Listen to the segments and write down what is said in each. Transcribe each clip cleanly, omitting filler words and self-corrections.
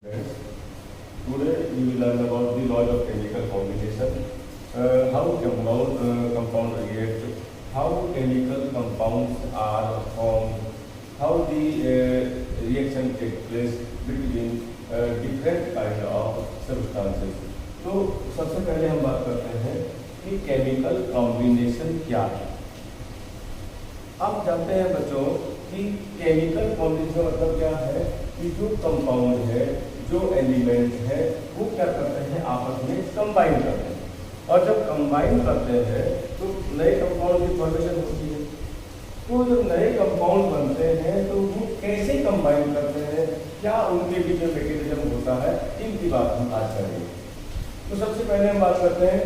Today we will learn about the laws of chemical combination, how compound react, how chemical compounds are formed, how the reaction takes place between different kind of substances. तो सबसे पहले हम बात करते हैं कि chemical combination क्या है। आप जानते हैं बच्चों कि केमिकल कॉम्बिनेशन मतलब क्या है कि जो कंपाउंड है, जो एलिमेंट है, वो क्या करते हैं, आपस में कंबाइन करते हैं, और जब कंबाइन करते हैं तो नए कंपाउंड की फॉर्मेशन होती है। तो जब नए कंपाउंड बनते हैं तो वो कैसे कंबाइन करते हैं, क्या उनके बीच में मैकेनिज्म होता है, इनकी बात हम आज करेंगे। तो सबसे पहले हम बात करते हैं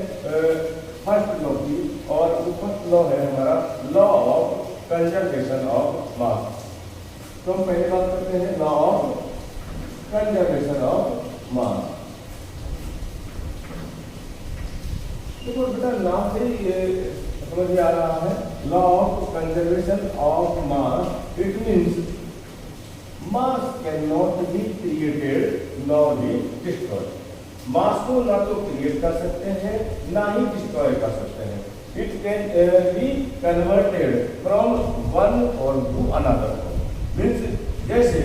फर्स्ट लॉ की, और वो फर्स्ट लॉ है हमारा लॉ ऑफ कंजर्वेशन ऑफ मास। तो हम पहले बात करते हैं लॉ ऑफ कंजर्वेशन ऑफ मास। देखो बेटा, नाम से ये समझ में आ रहा है, law of conservation of mass. It means mass can not be created nor be destroyed. Mass को ना तो क्रिएट कर सकते हैं, ना ही डिस्ट्रॉय कर सकते हैं। It can be converted from one form to another. Means जैसे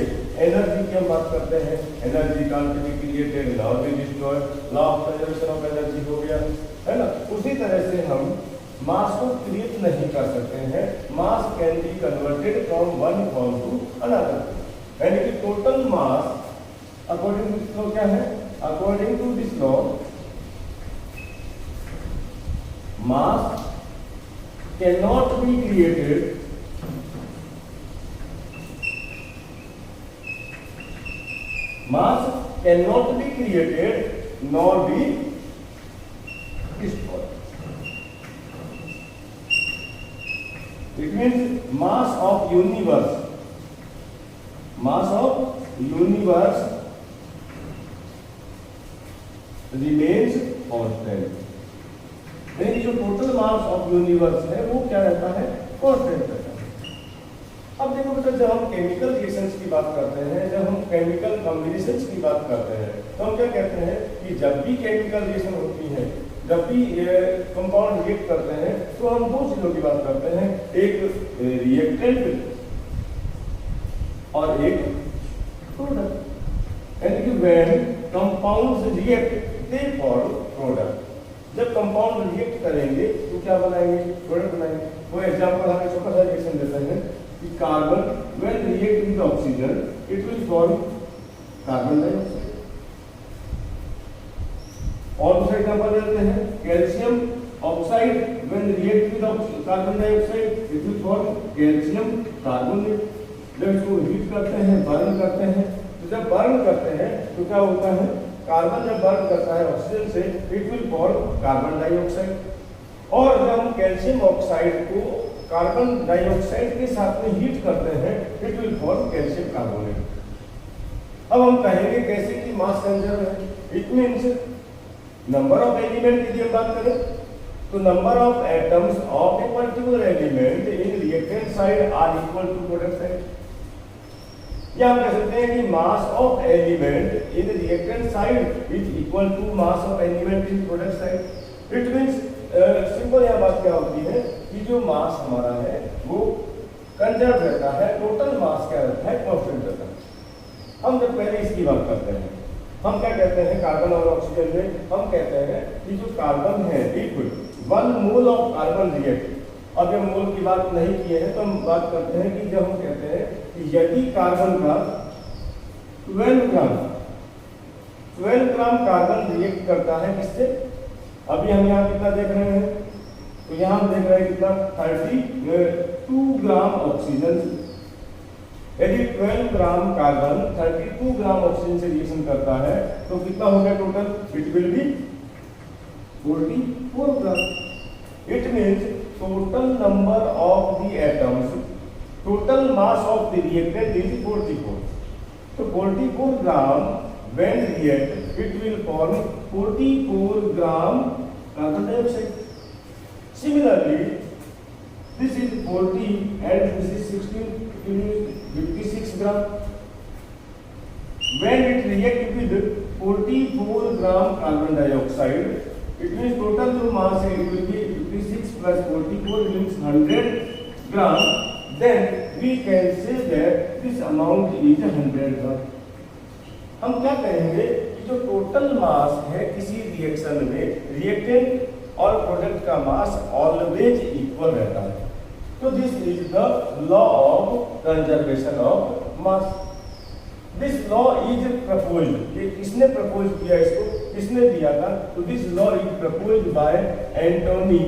एनर्जी की हम बात करते हैं, energy can't be created nor be destroyed, law of conservation of energy हो गया, है ना। उसी तरह से हम मास को क्रिएट नहीं कर सकते हैं। Mass can be converted from one form to another. यानी कि total mass according to this law क्या है, according to this law mass can not be created mass cannot be created nor be destroyed. It means mass of universe remains constant. यानी जो total mass of universe है वो क्या रहता है, constant रहता है। अब देखो बेटा, जब हम केमिकल रिएक्शंस की बात करते हैं, जब हम केमिकल कॉम्बिनेशंस की बात करते हैं, तो हम क्या कहते हैं कि जब भी केमिकल रिएक्शन होती है, जब भी कंपाउंड रिएक्ट करते हैं, तो हम दो चीजों की बात करते हैं, एक रिएक्टेंट और एक प्रोडक्ट। यानी कि when compounds react they form product. जब कंपाउंड रिएक्ट करेंगे तो क्या बनाएंगे, प्रोडक्ट बनाएंगे। वो एग्जांपल हम छोटा सा रिएक्शन देते हैं कि carbon when react with oxygen it will form carbon dioxide. और दूसरा एग्जांपल देते हैं calcium oxide when react with carbon dioxide it will form calcium carbonate. जब इसको हीट करते हैं, बर्न करते हैं, तो जब बर्न करते हैं तो क्या होता है, कार्बन जब बर्न करता है ऑक्सीजन से it will form carbon dioxide. और जब हम कैल्शियम ऑक्साइड को कार्बन डाइऑक्साइड के साथ में हीट करते हैं it will form calcium carbonate. अब हम कहेंगे कैसे कि मास कंजर्व है। It means number of element की हम बात करें तो number of atoms of a particular element in reactant side are equal to product side. या हम कह सकते हैं कि mass of element in reactant side is equal to mass of element in product side. It means simple यह बात क्या होती है कि जो मास हमारा है वो कंजर्व रहता है, टोटल मास क्या रहता है, कांस्टेंट रहता है। हम जब पहले इसकी बात करते हैं, हम क्या कहते हैं, कार्बन और ऑक्सीजन में हम कहते हैं कि जो कार्बन है liquid, 1 mole of carbon react. अब जब मोल की बात नहीं की है तो हम बात करते हैं कि जब हम कहते हैं कि यदि कार्बन का 12 ग्राम कार्बन रिएक्ट करता है किससे, अभी हम यहाँ कितना देख रहे हैं, तो यहाँ हम देख रहे हैं कितना 32 ग्राम ऑक्सीजन। यदि 12 ग्राम कार्बन 32 ग्राम ऑक्सीजन से रिएक्शन करता है तो कितना हो गया total, it will B 44 gram. It means total number of the atoms, total mass of the reactant is 44. So 44 gram when react it will form 44 gram carbon dioxide. Similarly, this is 40 and this is 16, it means 56 gram. when it react with 44 gram carbon dioxide, it means total जो mass है it will be 56 plus 44 means 100 gram. Then we can say that this amount is 100 gram. हम क्या कहेंगे कि जो total mass है किसी reaction में रिएक्टेंट और प्रोडक्ट का मास ऑलवेज इक्वल रहता है. तो this is the law of conservation of mass. This law is proposed. ये किसने प्रपोज किया, इसको किसने दिया था? तो this law is proposed by Antoine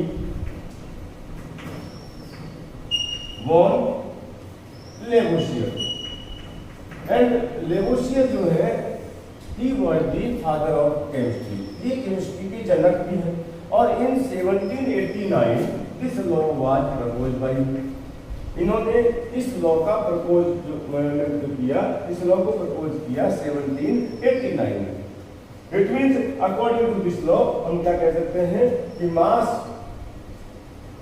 von Lavoisier. And Lavoisier जो है he was the father of chemistry. ये केमिस्ट्री के जनक भी हैं. और in 1789 this law was proposed by. इन्होंने इस लॉ का प्रपोज किया, इस लॉ को प्रपोज किया 1789 में. It means according to this law हम क्या कह सकते हैं कि मास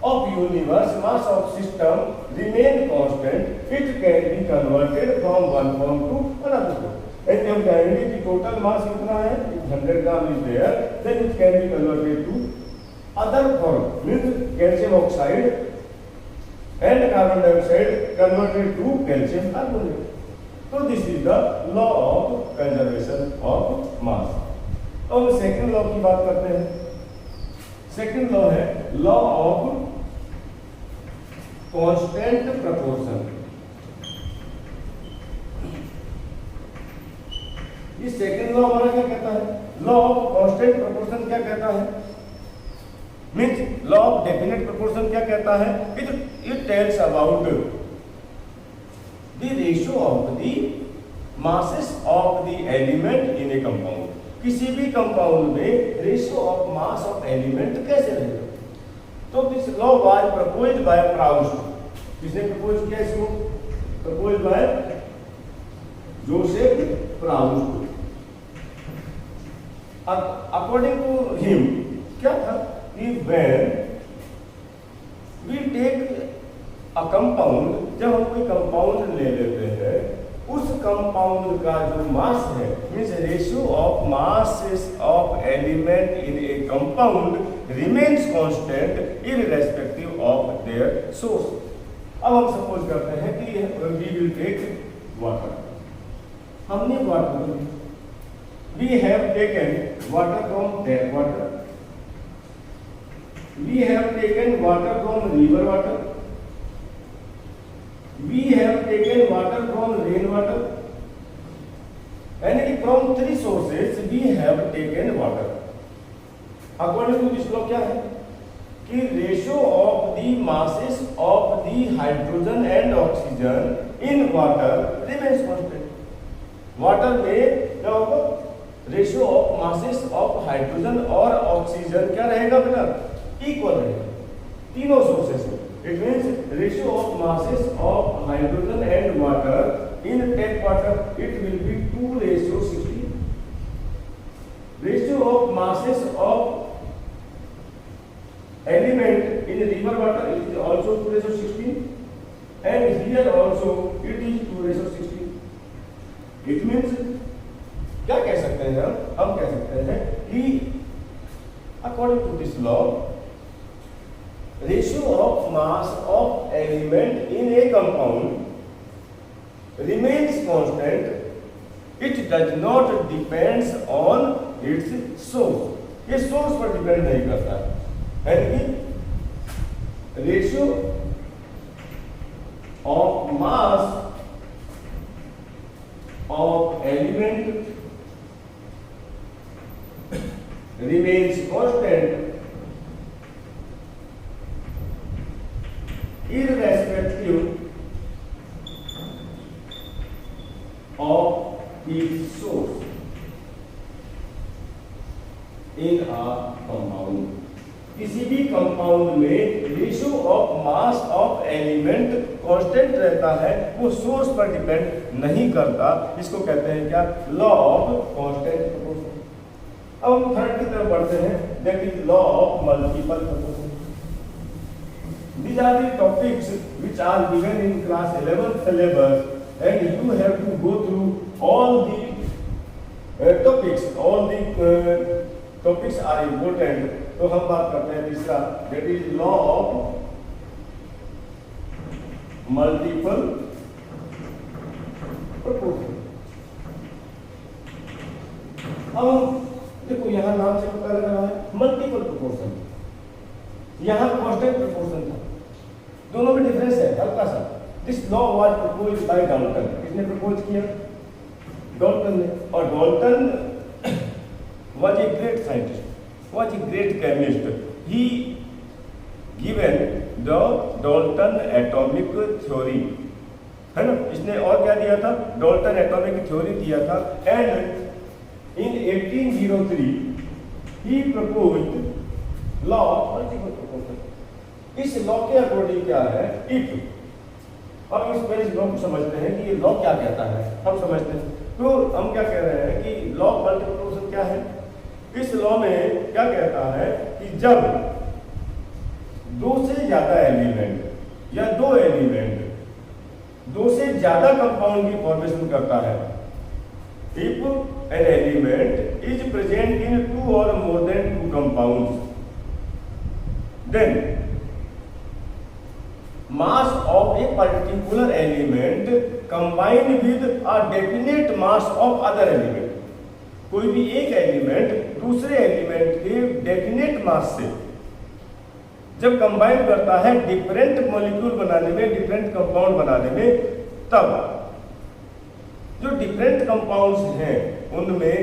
of universe, mass of system remain constant. It can be converted from one form to another form. And हम कहेंगे कि total mass कितना है, 100 gram is there, then it can be converted to other form, means calcium oxide and carbon dioxide converted to calcium carbonate. So this is the law of conservation of mass. तो हम second law की बात करते हैं. Second law है law of constant proportion. ये second law हमारा क्या कहता है? लॉ ऑफ कांस्टेंट प्रपोर्शन क्या कहता है? Means law of definite proportion क्या कहता है? It tells about the ratio of the masses of the element in a compound. किसी भी कंपाउंड में ratio of mass of element कैसे रहेगा? तो this law was proposed by Proust. किसने प्रपोज किया इसको? Proposed by Joseph Proust. According to him क्या था कि when we take a compound, जब हम कोई कंपाउंड ले लेते हैं, उस कंपाउंड का जो मास है means ratio of masses of element in a compound remains constant irrespective of their source. अब हम सपोज करते हैं कि we will take water. हमने water, we have taken water from tap water, we have taken water from river water, we have taken water from rain water, and from three sources we have taken water. According to this law क्या है कि ratio of the masses of the hydrogen and oxygen in water remains constant. Water में क्या होगा? Ratio of masses of hydrogen और oxygen क्या रहेगा बेटा? इक्वल रहेगा तीनों सोर्सेस में. It means ratio of masses of hydrogen and water in tap water it will be 2:16. रेशियो ऑफ मासेस ऑफ element in river water it is also 2:16 and here also it is 2:16. It means क्या कह सकते हैं हम कह सकते हैं कि according to this law ratio of mass of element in a compound remains constant. It does not depends on its source. ये सोर्स पर डिपेंड नहीं करता है. Ratio of mass of element remains constant irrespective of its source in a compound. किसी भी compound में ratio of mass of element constant रहता है, वो सोर्स पर डिपेंड नहीं करता. इसको कहते हैं क्या? Law of constant proportion. अब हम थर्ड की तरफ बढ़ते हैं, that is law of multiple proportion. These are the topics which are given in class 11th syllabus and you have to go through all the topics, all the topics are important. तो हम बात करते हैं तीसरा, that is law of multiple proportion. अब देखो यहां नाम से पता लग रहा है मल्टीपल प्रोपोर्शन, यहां कांस्टेंट प्रोपोर्शन था, दोनों में डिफरेंस है हल्का सा। This law was proposed by Dalton. किसने प्रपोज किया? डाल्टन ने। और Dalton was a great scientist, was a great chemist. He given the Dalton atomic theory, है ना? इसने और क्या दिया था? डाल्टन एटॉमिक थ्योरी दिया था। And in 1803 he proposed law of multiple proportion। इस लॉ के अकॉर्डिंग क्या है? इफ अब इस पहले लॉ को समझते हैं कि ये लॉ क्या कहता है, हम समझते हैं। तो हम क्या कह रहे हैं कि लॉ ऑफ मल्टीपल प्रोपोर्शन क्या है? इस लॉ में क्या कहता है कि जब दो से ज्यादा एलिमेंट या दो एलिमेंट दो से ज्यादा कंपाउंड की फॉर्मेशन करता है, if an element is present in two or more than two compounds, then mass of a particular element combined with a definite mass of other element। कोई भी एक एलिमेंट दूसरे एलिमेंट के डेफिनेट मास से जब कंबाइन करता है डिफरेंट मॉलिक्यूल बनाने में, डिफरेंट कंपाउंड बनाने में, तब जो डिफरेंट कंपाउंड्स हैं उनमें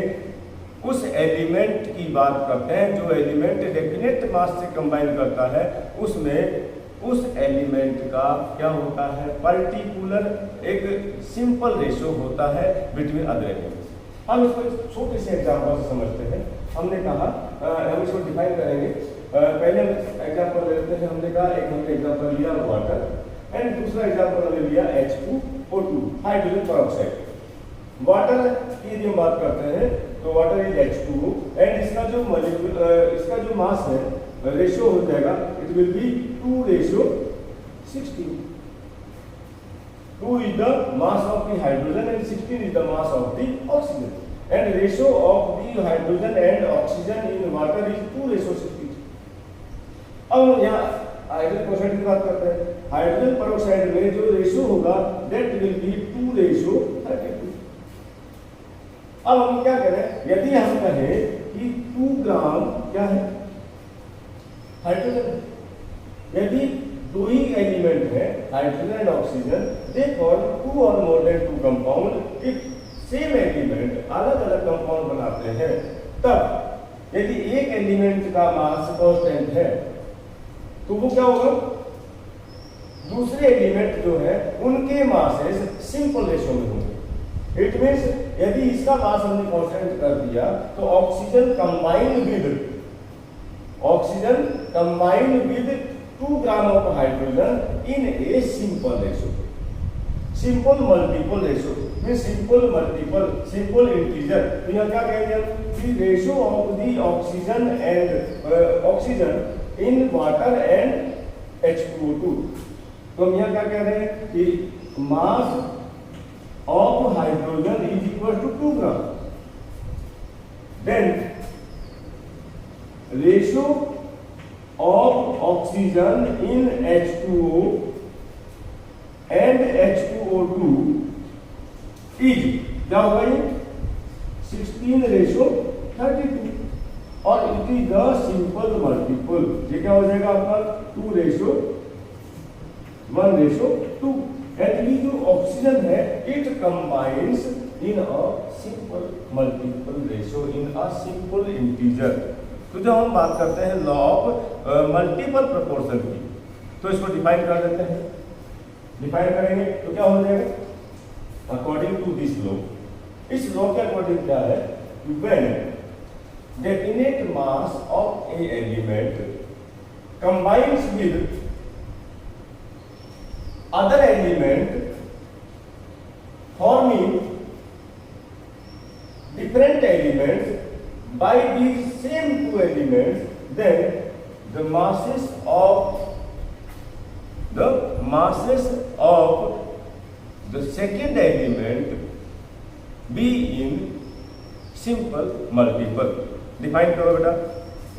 उस एलिमेंट की बात करते हैं जो एलिमेंट डेफिनेट मास से कंबाइन करता है, उसमें उस एलिमेंट का क्या होता है? पर्टिकुलर एक सिंपल रेशियो होता है बिटवीन अदर एलिमेंट्स। हम इसको छोटे से एग्जांपल से समझते हैं। हमने कहा हम इसको डिफाइन करेंगे। पहले हम एग्जांपल लेते हैं। हमने कहा एक हमने एग्जांपल लिया वाटर एंड दूसरा एग्जांपल हमने लिया H2O2 हाइड्रोजन पेरोक्साइड। वाटर की यदि हम बात करते हैं तो वाटर इज H2O एंड इसका जो मॉलिक्यूल इसका जो मास है रेशियो हो जाएगा, it will be 2:16। 2 is the mass of the hydrogen and 16 is the mass of the oxygen, and ratio of the hydrogen and oxygen in water is 2:16। अब यहाँ hydrogen peroxide की बात करते हैं। हाइड्रोजन पेरोक्साइड में जो रेशियो होगा that will be 2:32। अब हम क्या करें? यदि हम कहें कि 2 ग्राम क्या है? हाइड्रोजन। यदि दो ही एलिमेंट है हाइड्रोजन एंड ऑक्सीजन, देयरफॉर 2 और more then 2 compound if same element अलग अलग कंपाउंड बनाते हैं, तब यदि एक एलिमेंट का मास कांस्टेंट है तो वो क्या होगा? दूसरे एलिमेंट जो है उनके मासेस सिंपल रेशियो में होंगे। इट मींस यदि इसका मास हमने कांस्टेंट कर दिया तो oxygen combined with 2 gram of hydrogen in a simple ratio. Simple multiple ratio mean simple integer. तो यहाँ क्या कहेंगे हम कि ratio of the oxygen and oxygen in water and H2O2। तो हम यहाँ क्या कह रहे हैं कि mass of hydrogen is equal to 2 gram, then ratio of oxygen in H2O and H2O2 is क्या होगा? ये 16:32 और it is the simple multiple. ये क्या हो जाएगा आपका? 2:1:2। एंड ये जो ऑक्सीजन है it combines in a simple multiple ratio in a simple integer. तो जब हम बात करते हैं लॉ ऑफ मल्टीपल प्रोपोर्शन की, तो इसको डिफाइन कर देते हैं। डिफाइन करेंगे तो क्या हो जाएगा? अकॉर्डिंग टू दिस लॉ, इस लॉ के अकॉर्डिंग क्या है? When definite mass of A element combines with other element forming different elements by these same 2 elements, then the masses of the second element be in simple multiple. Define करो बेटा।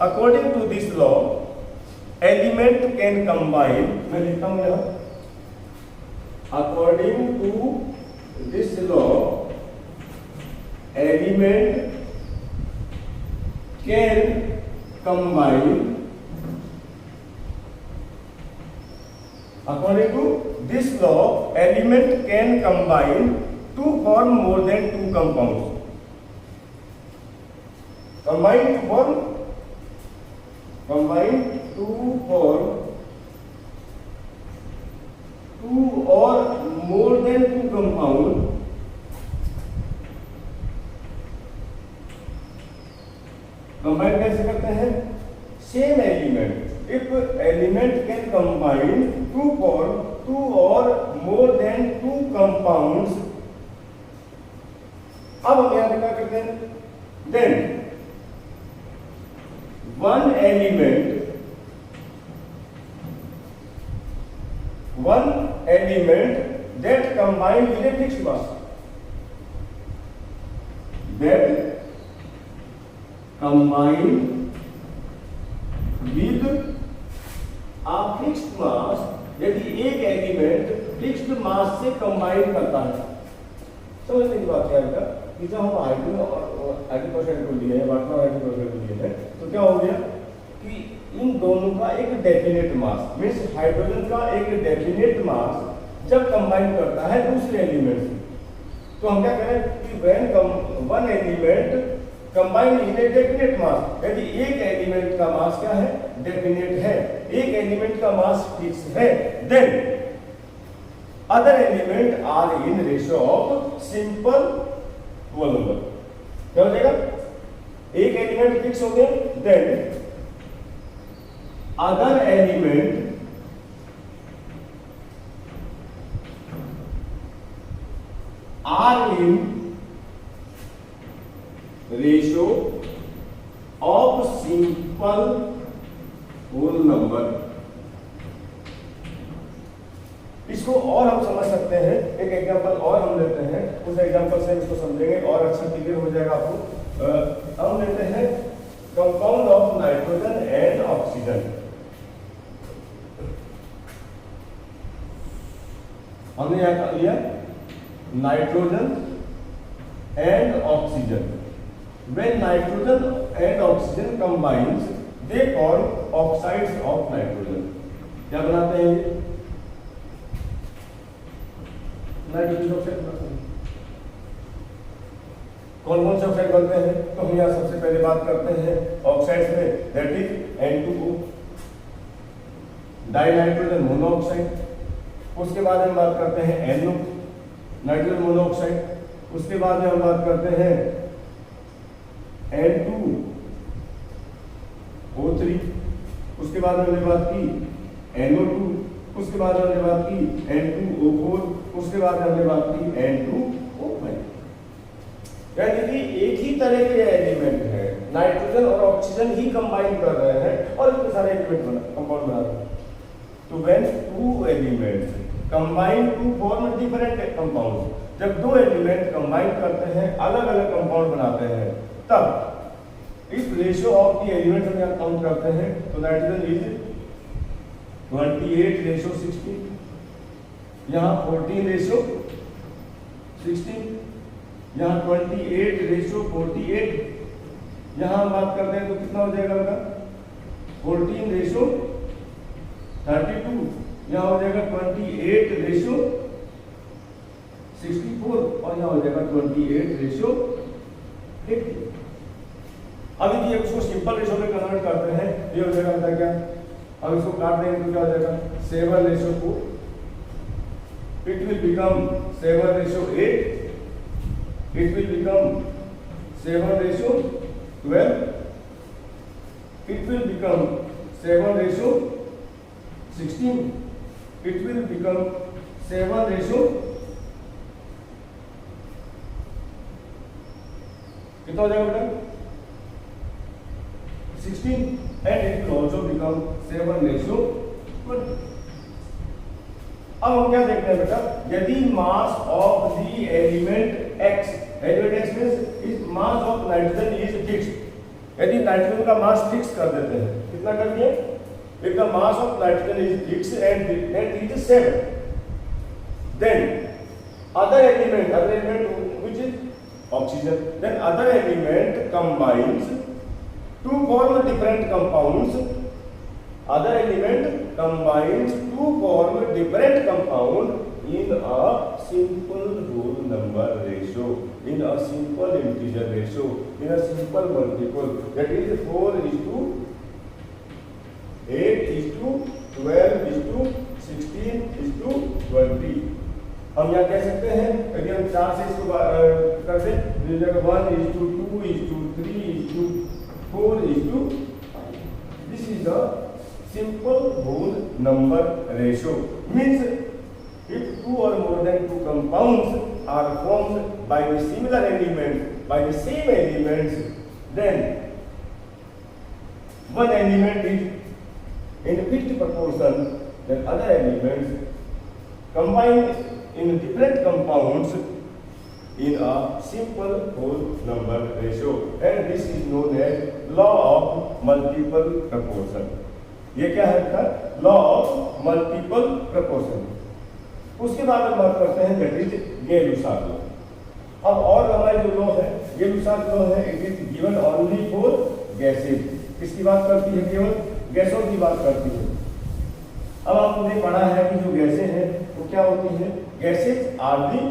According to this law element can combine, मैं लिखता हूं यहां, according to this law element can combine, according to this law element can combine to form more than two compounds, combine to form two or more than two compound, combine कैसे करते हैं? Same element, if element can combine to form two or more than two compounds, अब हम यहां क्या करते हैं? Then one element that combine with a fixed mass, that combine with a fixed mass, यदि एक एलिमेंट फिक्स्ड मास से combine करता है, समझने की बात क्या है कि जब हम हाइड्रोजन को लिए हैं, वाटर हाइड्रोजन को लिए हैं, तो क्या हो गया कि इन दोनों का एक डेफिनेट मास, मींस हाइड्रोजन का एक डेफिनेट मास जब कंबाइन करता है दूसरे एलिमेंट से, तो हम क्या करें कि when one element combine in a definite मास, यदि एक एलिमेंट का मास क्या है? डेफिनेट है, एक एलिमेंट का मास फिक्स है, then other element are in ratio of simple whole number. क्या हो जाएगा? एक एलिमेंट फिक्स हो गया, then other element are in ratio of simple whole number. इसको और हम समझ सकते हैं, एक एग्जांपल और हम लेते हैं, उस एग्जांपल से इसको समझेंगे और अच्छा क्लियर हो जाएगा आपको। हम लेते हैं compound of nitrogen and oxygen. हमने यहां लिया nitrogen and oxygen. When nitrogen and oxygen combines, they form oxides of nitrogen. क्या बनाते हैं ये? नाइट्रोजन ऑक्साइड बनाते हैं। कौन कौन से ऑक्साइड बनते हैं? तो हम यहाँ सबसे पहले बात करते हैं ऑक्साइड्स में, that is N2O, dinitrogen monoxide. उसके बाद हम बात करते हैं NO, नाइट्रोजन मोनोऑक्साइड। उसके बाद हम बात करते हैं N2O3, उसके बाद हमने बात की NO2, उसके बाद हमने बात की N2O4, उसके बाद हमने बात की N2O5। यानी कि एक ही तरह के एलिमेंट है, नाइट्रोजन और ऑक्सीजन ही कंबाइन कर रहे हैं और इतने सारे एलिमेंट कंपाउंड बना रहे हैं। तो when two elements combine to form different compound, जब दो एलिमेंट कंबाइन करते हैं, अलग अलग कंपाउंड बनाते हैं, तब इस रेशियो ऑफ द एलिमेंट हम यहाँ काउंट करते हैं। तो नाइट्रोजन इज 28:16, यहाँ 14:16, यहाँ 28:48, यहाँ हम बात करते हैं तो कितना हो जाएगा बेटा? 14:32, यहाँ हो जाएगा 28:64 और यहाँ हो जाएगा 28:80। अभी ये उसको सिंपल रेशो में कन्वर्ट करते हैं, ये हो जाएगा बेटा क्या? अब इसको काट देंगे तो क्या हो जाएगा? 7:4, it will become 7:8, it will become 7:12, it will become 7:16, it will become 7:, कितना हो जाएगा बेटा? 16, and it will also become 7:20। अब हम क्या देखते हैं बेटा? यदि mass of the element x, element x means is mass of nitrogen is fixed, यदि नाइट्रोजन का मास फिक्स कर देते हैं, कितना कर दिए, if the mass of nitrogen is fixed and it is 7, then other element which is oxygen, then other element combines to form different compounds, other element combines to form different compound in a simple whole number ratio, in a simple integer ratio, in a simple multiple, that is 4:8:12:16:20। हम यहाँ कह सकते हैं, यदि हम 4 से इसको कर दें, 1:2:3:4:5, this is the simple whole number ratio, means if two or more than two compounds are formed by the similar elements, by the same elements, then one element is in fixed proportion, then other elements combine in different compounds in a simple whole number ratio, and this is known as law of multiple proportion। ये क्या है इसका, law of multiple proportion. उसके बाद हम बात करते हैं दैट इज गे-लुसाक लॉ। अब और हमारे जो लॉ है, गे-लुसाक लॉ है, it is given only for gases. किसकी बात करती है, केवल गैसों की बात करती है। अब आपने पढ़ा है कि जो गैसें हैं वो क्या होती हैं, gases are the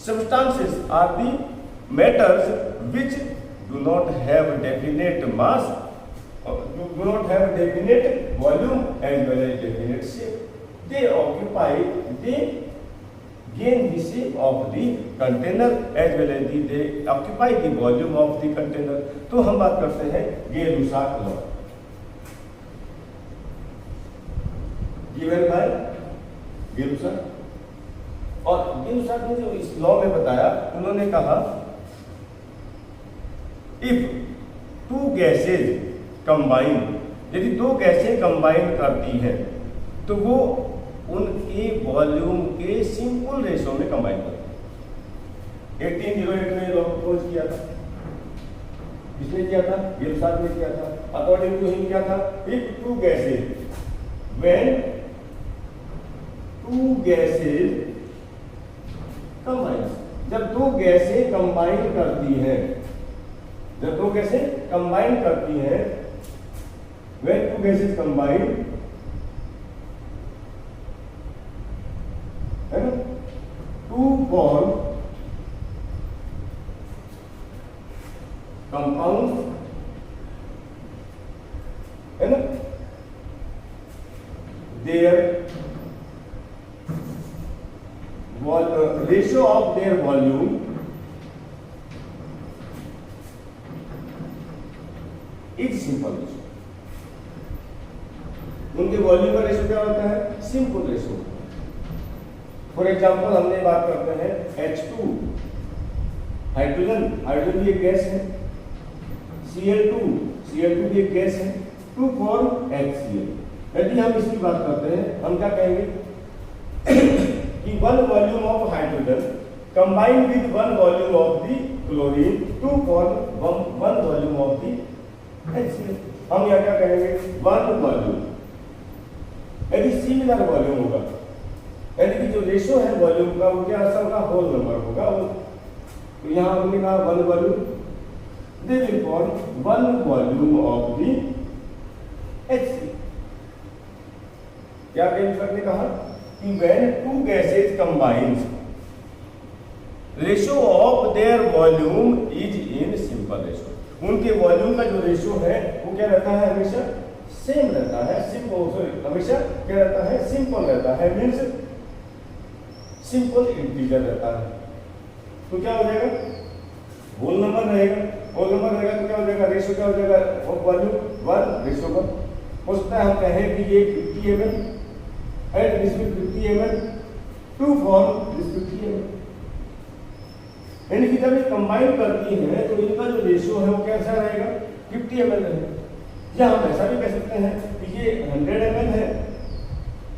substances, are the matters which do not have definite mass, do not have definite volume as well as definite shape. They gain the shape of the container as well as they occupy the volume of the container। तो हम बात करते हैं गे-लुसाक law, given by गे-लुसाक। और गे-लुसाक ने जो इस law में बताया, उन्होंने कहा इफ टू गैसेज कंबाइन, यदि दो गैसें कंबाइन करती हैं तो वो उनके वॉल्यूम के सिंपल रेशो में कंबाइन करती है। 1808 में लॉ प्रपोज किया था, किसने किया था, गे-लुसाक ने किया था। अकॉर्डिंग टू हिम क्या था, if two gases, when to gases combine, जब दो गैसें कंबाइन करती हैं, जब दो गैसें कंबाइन करती हैं, when two gases combine, है ना, to form compound, है ना, their ratio of their volume is simple ratio। उनके वॉल्यूम का रेशो क्या होता है, सिंपल रेशो। फॉर एग्जांपल हमने बात करते हैं H2, हाइड्रोजन, हाइड्रोजन भी एक गैस है, Cl2, Cl2 भी एक गैस है, 2 फॉर्म HCl। यदि हम इसकी बात करते हैं, हम क्या कहेंगे कि one volume of hydrogen combine with one volume of the chlorine to form one volume of the HCl। हम यहाँ क्या कहेंगे, वन वॉल्यूम। यदि सिमिलर वॉल्यूम होगा, यानी कि जो रेशो है वॉल्यूम का वो क्या असल का होल नंबर होगा, तो यहाँ हमने कहा one volume, they will form one volume of the HCl। क्या गे-लुसाक ने कहा कि when to gases combines, ratio of their volume is in simple ratio. उनके वॉल्यूम का जो रेशो है वो क्या रहता है, हमेशा सेम रहता है, हमेशा क्या रहता है, सिंपल रहता है, मीन्स सिंपल इंटीजर रहता है। तो क्या हो जाएगा, होल नंबर रहेगा, होल नंबर रहेगा तो क्या हो जाएगा, रेशो क्या हो जाएगा, वॉल्यूम 1 रेशो 1। हो सकता है हम कहें कि ये 50 ml and this will 50 ml to form this 50 ml, यानी कि जब ये कंबाइन करती हैं तो इनका जो रेशो है वो कैसा रहेगा, 50 ml रहेगा। या हम ऐसा भी कह सकते हैं कि ये 100 ml है,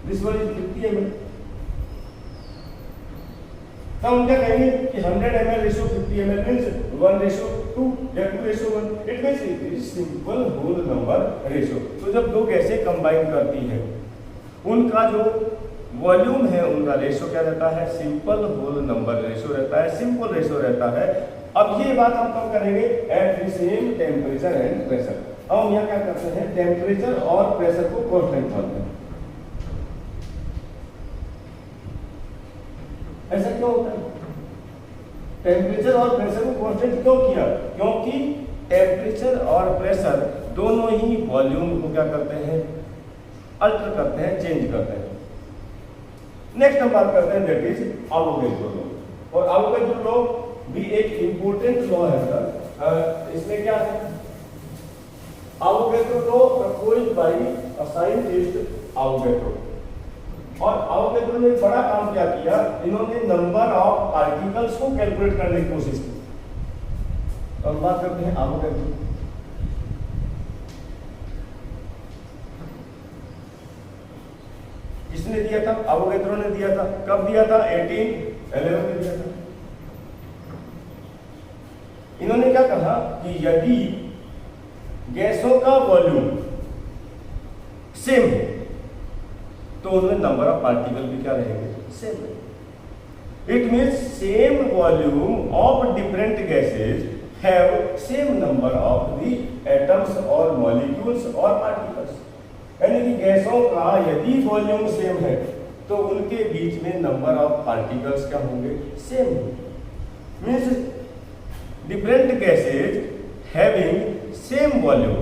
दिस वन इज 50 ml। तब हम क्या कहेंगे कि 100 ml रेशो 50 ml मीन्स 1:2 या 2:1, it means it is simple whole number ratio. तो जब दो गैसें कंबाइन करती हैं उनका जो वॉल्यूम है उनका रेशियो क्या रहता है, सिंपल होल नंबर रेशियो रहता है, सिंपल रेशियो रहता है। अब ये बात हम कब करेंगे, at the same temperature and pressure. अब हम यहाँ क्या करते हैं, टेम्परेचर और प्रेशर को कांस्टेंट मानते हैं। ऐसा क्यों होता है, टेम्परेचर और प्रेशर को कांस्टेंट क्यों किया, क्योंकि टेम्परेचर और प्रेशर दोनों ही वॉल्यूम को क्या करते हैं, अल्टर करते हैं, चेंज करते हैं। नेक्स्ट हम बात करते हैं दैट इज एवोगैड्रो लॉ। और एवोगैड्रो लॉ भी एक इंपॉर्टेंट लॉ है सर। इसमें क्या है, Avogadro law proposed by a scientist Avogadro. और एवोगैड्रो ने एक बड़ा काम क्या किया, इन्होंने नंबर ऑफ पार्टिकल्स को कैलकुलेट करने की कोशिश की। तो हम बात करते हैं एवोगैड्रो। किसने दिया था, एवोगैड्रो ने दिया था। कब दिया था, 1811 में दिया था। इन्होंने क्या कहा कि यदि गैसों का वॉल्यूम सेम है तो उनमें नंबर ऑफ पार्टिकल भी क्या रहेंगे, सेम रहेंगे। It means same volume of different gases have same number of the atoms और मॉलिक्यूल्स और पार्टिकल्स। यानी कि गैसों का यदि वॉल्यूम सेम है तो उनके बीच में नंबर ऑफ पार्टिकल्स क्या होंगे, सेम होंगे। Means different gases having same volume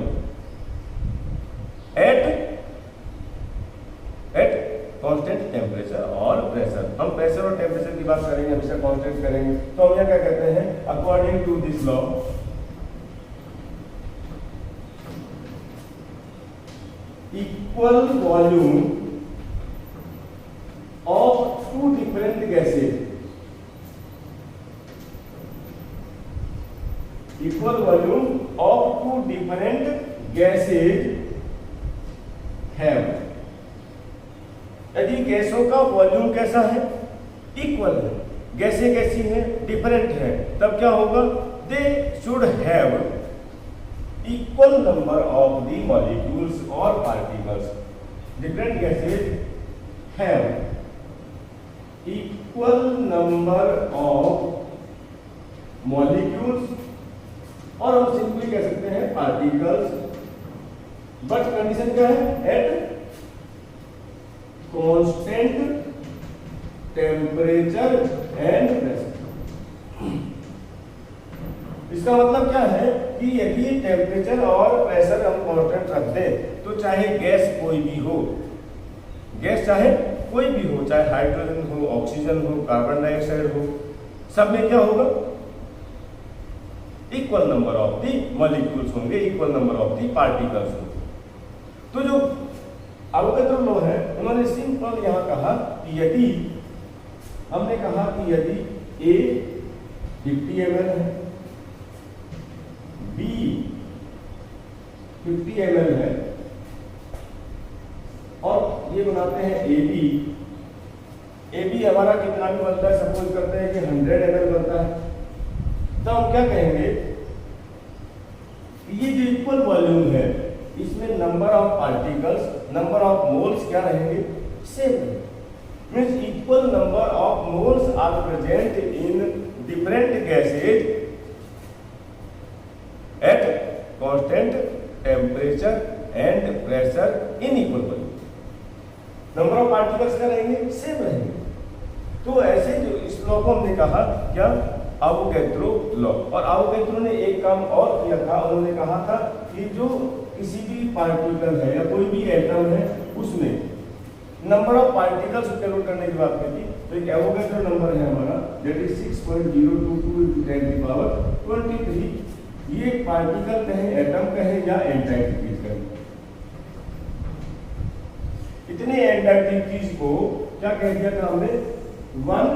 at constant temperature और प्रेशर। हम प्रेशर और टेम्परेचर की बात करेंगे, हमेशा कांस्टेंट करेंगे। तो हम यहाँ क्या कहते हैं, according to this law equal volume of two different gases, equal volume of two different gases have, यदि गैसों का वॉल्यूम कैसा है, इक्वल है, गैसें कैसी हैं, डिफरेंट है, तब क्या होगा, they should have equal number of the molecules or particles. Different gases have equal number of molecules और हम सिंपली कह सकते हैं particles, but कंडीशन क्या है, at constant temperature and pressure। इसका मतलब क्या है कि यदि टेम्परेचर और प्रेशर हम कांस्टेंट रख दें तो चाहे गैस कोई भी हो, गैस चाहे कोई भी हो, चाहे हाइड्रोजन हो, ऑक्सीजन हो, कार्बन डाइऑक्साइड हो, सब में क्या होगा, equal number of the molecules होंगे, equal number of the particles होंगे। तो जो एवोगैड्रो लॉ है, उन्होंने सिंपल यहां कहा कि यदि हमने कहा कि यदि A 50 ml है, B 50 ml है और ये बनाते हैं AB। AB हमारा कितना भी बनता है, सपोज करते हैं कि 100 ml बनता है, तो हम क्या कहेंगे, ये जो इक्वल वॉल्यूम है इसमें number of particles, number of moles क्या रहेंगे, सेम रहेंगे। Means equal number of moles are present in different gases at constant temperature and pressure in equal volume। Number of particles क्या रहेंगे, सेम रहेंगे। तो ऐसे जो इस लॉ को हमने कहा क्या, एवोगैड्रो लॉ। और एवोगैड्रो ने एक काम और किया था, उन्होंने कहा था कि जो किसी भी पार्टिकल है या कोई भी एटम है उसमें नंबर ऑफ पार्टिकल्स कैलकुलेट करने की बात की थी। तो एक एवोगैड्रो नंबर है हमारा, दैट इज 6.022 × 10⁻23। ये पार्टिकल कहें, एटम कहें या एंटाइटिटीज कहें, इतने एंटाइटिटीज को क्या कह दिया था हमने, 1